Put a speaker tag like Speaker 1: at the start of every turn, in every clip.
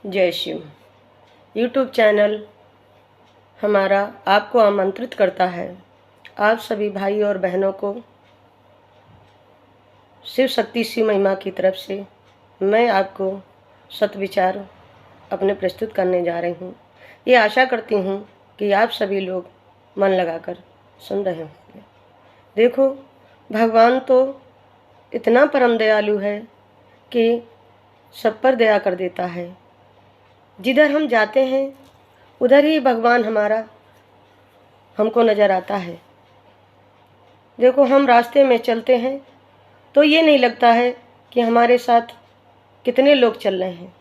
Speaker 1: जय Shiv. YouTube channel हमारा आपको आमंत्रित करता है। आप सभी भाई और बहनों को शिव शक्ति शिव महिमा की तरफ से मैं आपको सत्विचार अपने प्रस्तुत करने जा रही हूँ। ये आशा करती हूँ कि आप सभी लोग मन लगाकर सुन रहे होंगे। देखो, भगवान तो इतना परम दयालु है कि सब पर दया कर देता है। जिधर हम जाते हैं उधर ही भगवान हमारा हमको नज़र आता है। देखो, हम रास्ते में चलते हैं तो ये नहीं लगता है कि हमारे साथ कितने लोग चल रहे हैं।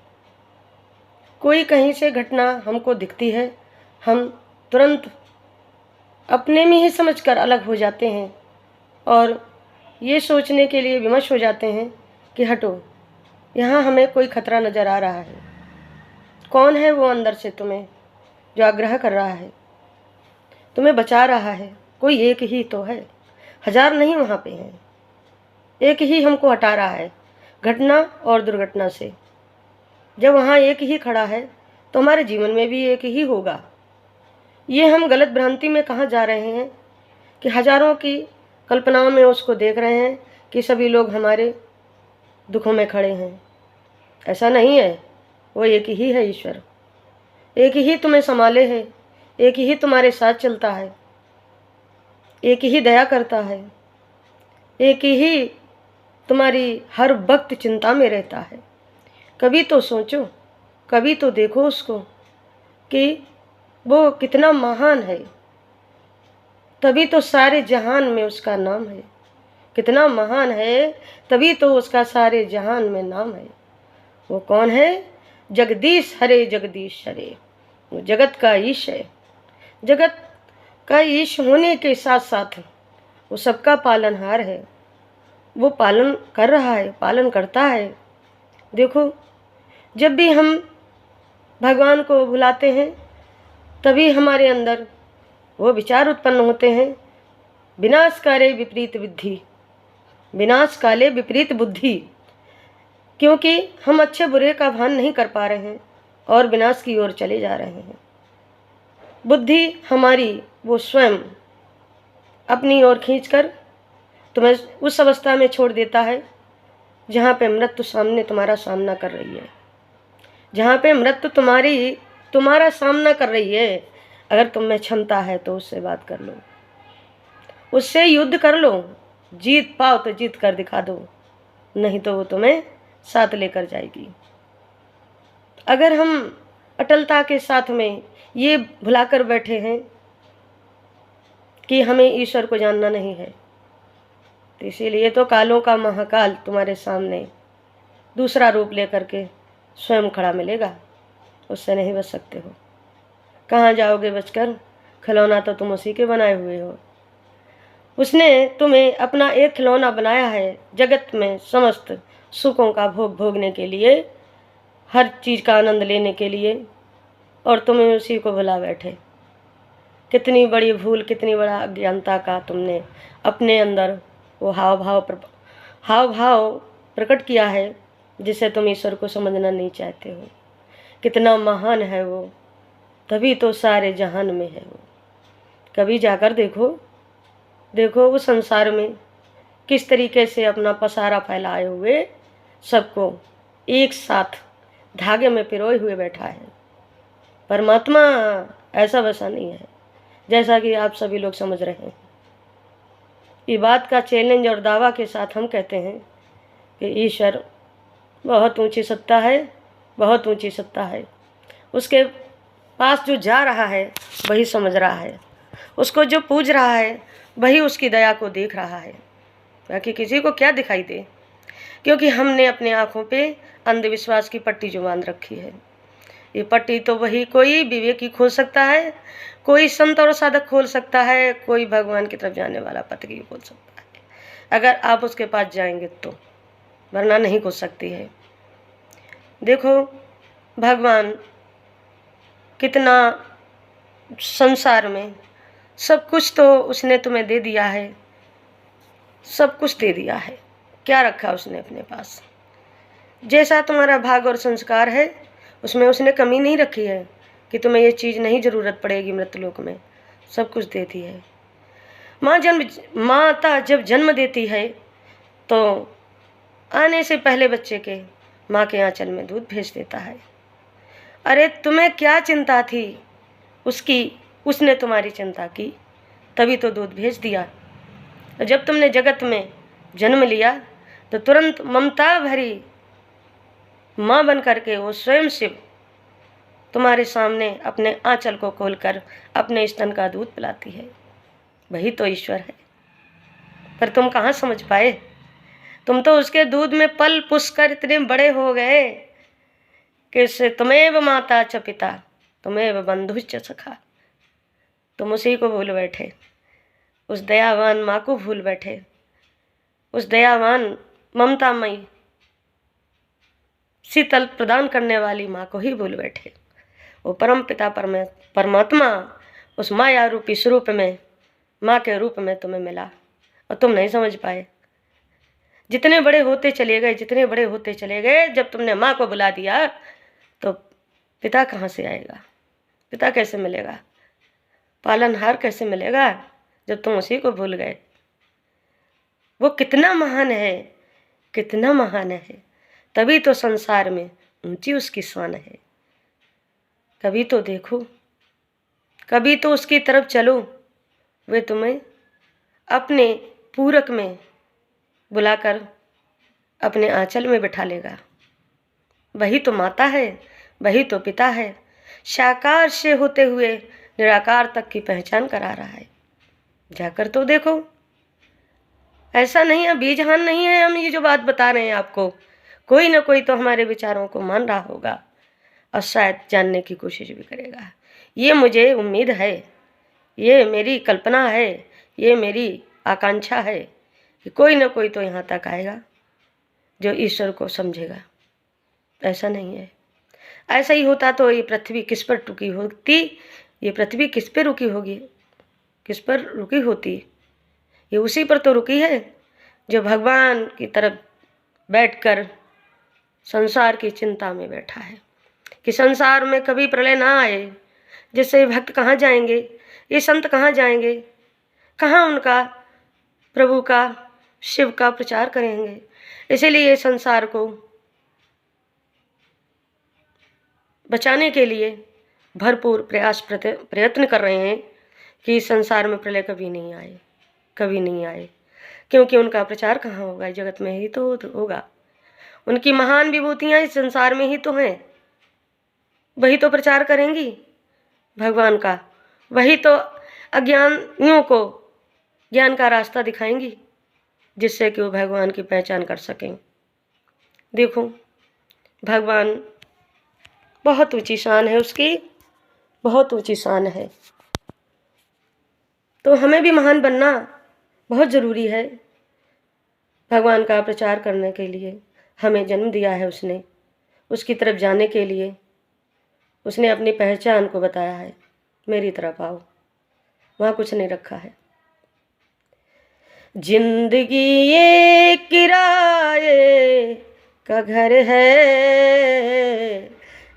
Speaker 1: कोई कहीं से घटना हमको दिखती है, हम तुरंत अपने में ही समझकर अलग हो जाते हैं और ये सोचने के लिए विमश हो जाते हैं कि हटो, यहाँ हमें कोई खतरा नज़र आ रहा है। कौन है वो अंदर से तुम्हें जो आग्रह कर रहा है, तुम्हें बचा रहा है? कोई एक ही तो है, हजार नहीं वहाँ पे हैं। एक ही हमको हटा रहा है घटना और दुर्घटना से। जब वहाँ एक ही खड़ा है तो हमारे जीवन में भी एक ही होगा। ये हम गलत भ्रांति में कहाँ जा रहे हैं कि हजारों की कल्पनाओं में उसको देख रहे हैं कि सभी लोग हमारे दुखों में खड़े हैं। ऐसा नहीं है, वो एक ही है ईश्वर। एक ही तुम्हें संभाले है, एक ही तुम्हारे साथ चलता है, एक ही दया करता है, एक ही तुम्हारी हर वक्त चिंता में रहता है। कभी तो सोचो, कभी तो देखो उसको कि वो कितना महान है। तभी तो सारे जहान में उसका नाम है। कितना महान है, तभी तो उसका सारे जहान में नाम है। वो कौन है? जगदीश हरे, जगदीश हरे। वो जगत का ईश है। जगत का ईश होने के साथ साथ वो सबका पालनहार है। वो पालन कर रहा है, पालन करता है। देखो, जब भी हम भगवान को बुलाते हैं तभी हमारे अंदर वो विचार उत्पन्न होते हैं, विनाश काले विपरीत बुद्धि, विनाश काले विपरीत बुद्धि। क्योंकि हम अच्छे बुरे का भान नहीं कर पा रहे हैं और विनाश की ओर चले जा रहे हैं। बुद्धि हमारी वो स्वयं अपनी ओर खींचकर तुम्हें उस अवस्था में छोड़ देता है जहाँ पे मृत्यु सामने तुम्हारा सामना कर रही है। जहाँ पे मृत्यु तुम्हारा सामना कर रही है, अगर तुम में क्षमता है तो उससे बात कर लो, उससे युद्ध कर लो। जीत पाओ तो जीत कर दिखा दो, नहीं तो वो तुम्हें साथ लेकर जाएगी। अगर हम अटलता के साथ में ये भुलाकर बैठे हैं कि हमें ईश्वर को जानना नहीं है, तो इसीलिए तो कालों का महाकाल तुम्हारे सामने दूसरा रूप लेकर के स्वयं खड़ा मिलेगा। उससे नहीं बच सकते हो। कहाँ जाओगे बचकर? खिलौना तो तुम उसी के बनाए हुए हो। उसने तुम्हें अपना एक खिलौना बनाया है जगत में समस्त सुखों का भोग भोगने के लिए, हर चीज़ का आनंद लेने के लिए, और तुम्हें उसी को भुला बैठे। कितनी बड़ी भूल, कितनी बड़ा अज्ञानता का तुमने अपने अंदर वो हाव भाव प्रकट किया है जिसे तुम ईश्वर को समझना नहीं चाहते हो। कितना महान है वो, तभी तो सारे जहान में है वो। कभी जाकर देखो वो संसार में किस तरीके से अपना पसारा फैलाए हुए सबको एक साथ धागे में पिरोए हुए बैठा है। परमात्मा ऐसा वैसा नहीं है जैसा कि आप सभी लोग समझ रहे हैं। ये बात का चैलेंज और दावा के साथ हम कहते हैं कि ईश्वर बहुत ऊंची सत्ता है, बहुत ऊंची सत्ता है। उसके पास जो जा रहा है वही समझ रहा है, उसको जो पूज रहा है वही उसकी दया को देख रहा है। बाकी किसी को क्या दिखाई दे, क्योंकि हमने अपने आँखों पे अंधविश्वास की पट्टी जो बांध रखी है। ये पट्टी तो वही कोई विवेकी खोल सकता है, कोई संत और साधक खोल सकता है, कोई भगवान की तरफ जाने वाला पथिकी खोल सकता है, अगर आप उसके पास जाएंगे तो, वरना नहीं खोल सकती है। देखो, भगवान कितना संसार में सब कुछ तो उसने तुम्हें दे दिया है, सब कुछ दे दिया है। क्या रखा उसने अपने पास? जैसा तुम्हारा भाग और संस्कार है उसमें उसने कमी नहीं रखी है कि तुम्हें ये चीज़ नहीं ज़रूरत पड़ेगी, मृत्युलोक में सब कुछ देती है। माता जब जन्म देती है तो आने से पहले बच्चे के माँ के आंचल में दूध भेज देता है। अरे तुम्हें क्या चिंता थी उसकी, उसने तुम्हारी चिंता की, तभी तो दूध भेज दिया। जब तुमने जगत में जन्म लिया तो तुरंत ममता भरी माँ बन करके वो स्वयं शिव तुम्हारे सामने अपने आंचल को खोलकर अपने स्तन का दूध पिलाती है। वही तो ईश्वर है। पर तुम कहाँ समझ पाए, तुम तो उसके दूध में पल पुस कर इतने बड़े हो गए कि तुम्हें माता च पिता तुम्हें बंधुश्च सखा। तुम उसी को भूल बैठे, उस दयावान माँ को भूल बैठे, उस दयावान ममतामयी शीतल प्रदान करने वाली माँ को ही भूल बैठे। वो परम पिता परमात्मा उस माया रूपी स्वरूप में माँ के रूप में तुम्हें मिला और तुम नहीं समझ पाए। जितने बड़े होते चले गए, जितने बड़े होते चले गए, जब तुमने माँ को बुला दिया तो पिता कहाँ से आएगा, पिता कैसे मिलेगा, पालनहार कैसे मिलेगा जब तुम उसी को भूल गए। वो कितना महान है, कितना महान है, तभी तो संसार में ऊंची उसकी शान है। कभी तो देखो, कभी तो उसकी तरफ चलो, वे तुम्हें अपने पूरक में बुलाकर अपने आंचल में बिठा लेगा। वही तो माता है, वही तो पिता है, साकार से होते हुए निराकार तक की पहचान करा रहा है। जाकर तो देखो। ऐसा नहीं है, बीजहान नहीं है हम ये जो बात बता रहे हैं आपको, कोई ना कोई तो हमारे विचारों को मान रहा होगा और शायद जानने की कोशिश भी करेगा। ये मुझे उम्मीद है, ये मेरी कल्पना है, ये मेरी आकांक्षा है कि कोई ना कोई तो यहाँ तक आएगा जो ईश्वर को समझेगा। ऐसा नहीं है। ऐसा ही होता तो ये पृथ्वी किस पर रुकी होती, ये पृथ्वी किस पर रुकी होगी, किस पर रुकी होती? ये उसी पर तो रुकी है जो भगवान की तरफ बैठकर संसार की चिंता में बैठा है कि संसार में कभी प्रलय ना आए। जिससे भक्त कहाँ जाएंगे, ये संत कहाँ जाएंगे, कहाँ उनका प्रभु का शिव का प्रचार करेंगे। इसीलिए ये संसार को बचाने के लिए भरपूर प्रयत्न कर रहे हैं कि इस संसार में प्रलय कभी नहीं आए, कभी नहीं आए। क्योंकि उनका प्रचार कहाँ होगा, इस जगत में ही तो होगा। उनकी महान विभूतियाँ इस संसार में ही तो हैं, वही तो प्रचार करेंगी भगवान का, वही तो अज्ञानियों को ज्ञान का रास्ता दिखाएंगी जिससे कि वो भगवान की पहचान कर सकें। देखो भगवान बहुत ऊंची शान है उसकी, बहुत ऊंची शान है। तो हमें भी महान बनना बहुत ज़रूरी है। भगवान का प्रचार करने के लिए हमें जन्म दिया है उसने, उसकी तरफ जाने के लिए उसने अपनी पहचान को बताया है, मेरी तरफ आओ, वहाँ कुछ नहीं रखा है। जिंदगी ये किराए का घर है,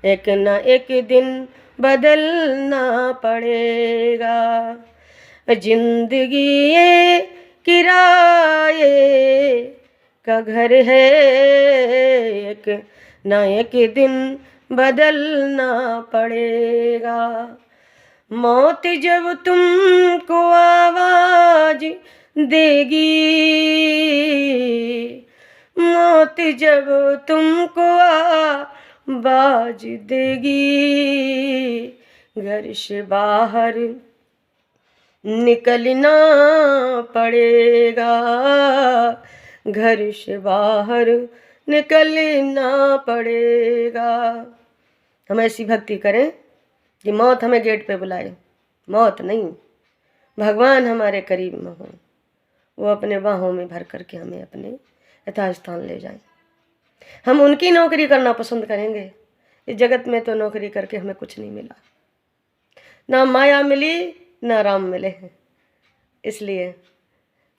Speaker 1: एक न एक दिन बदलना पड़ेगा। जिंदगी ये किराए का घर है, एक न एक दिन बदलना पड़ेगा। मौत जब तुमको आवाज देगी, मौत जब तुमको आवाज देगी, घर से बाहर निकलना पड़ेगा, घर से बाहर निकलना पड़ेगा। हम ऐसी भक्ति करें कि मौत हमें गेट पे बुलाए, मौत नहीं, भगवान हमारे करीब में हो, वो अपने बाहों में भर करके हमें अपने यथास्थान ले जाएं। हम उनकी नौकरी करना पसंद करेंगे। इस जगत में तो नौकरी करके हमें कुछ नहीं मिला, ना माया मिली ना राम मिले हैं। इसलिए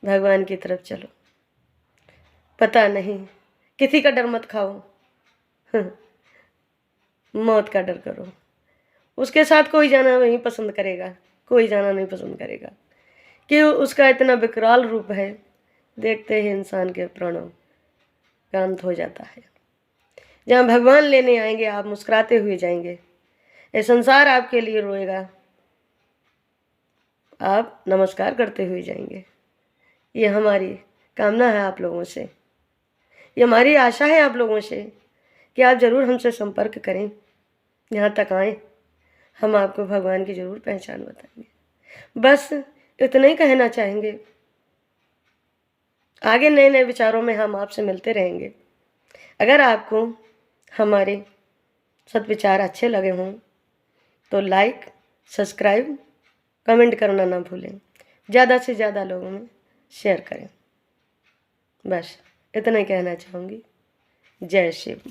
Speaker 1: भगवान की तरफ चलो। पता नहीं, किसी का डर मत खाओ। मौत का डर करो। उसके साथ कोई जाना नहीं पसंद करेगा, कोई जाना नहीं पसंद करेगा कि उसका इतना विकराल रूप है, देखते ही इंसान के प्राणों का अंत हो जाता है। जहाँ भगवान लेने आएंगे आप मुस्कुराते हुए जाएंगे, ये संसार आपके लिए रोएगा, आप नमस्कार करते हुए जाएंगे। ये हमारी कामना है आप लोगों से, ये हमारी आशा है आप लोगों से कि आप ज़रूर हमसे संपर्क करें, यहाँ तक आएँ, हम आपको भगवान की ज़रूर पहचान बताएंगे। बस इतना ही कहना चाहेंगे। आगे नए नए विचारों में हम आपसे मिलते रहेंगे। अगर आपको हमारे सद्विचार अच्छे लगे हों तो लाइक, सब्सक्राइब, कमेंट करना ना भूलें। ज़्यादा से ज़्यादा लोगों में शेयर करें। बस इतना ही कहना चाहूँगी। जय शिव।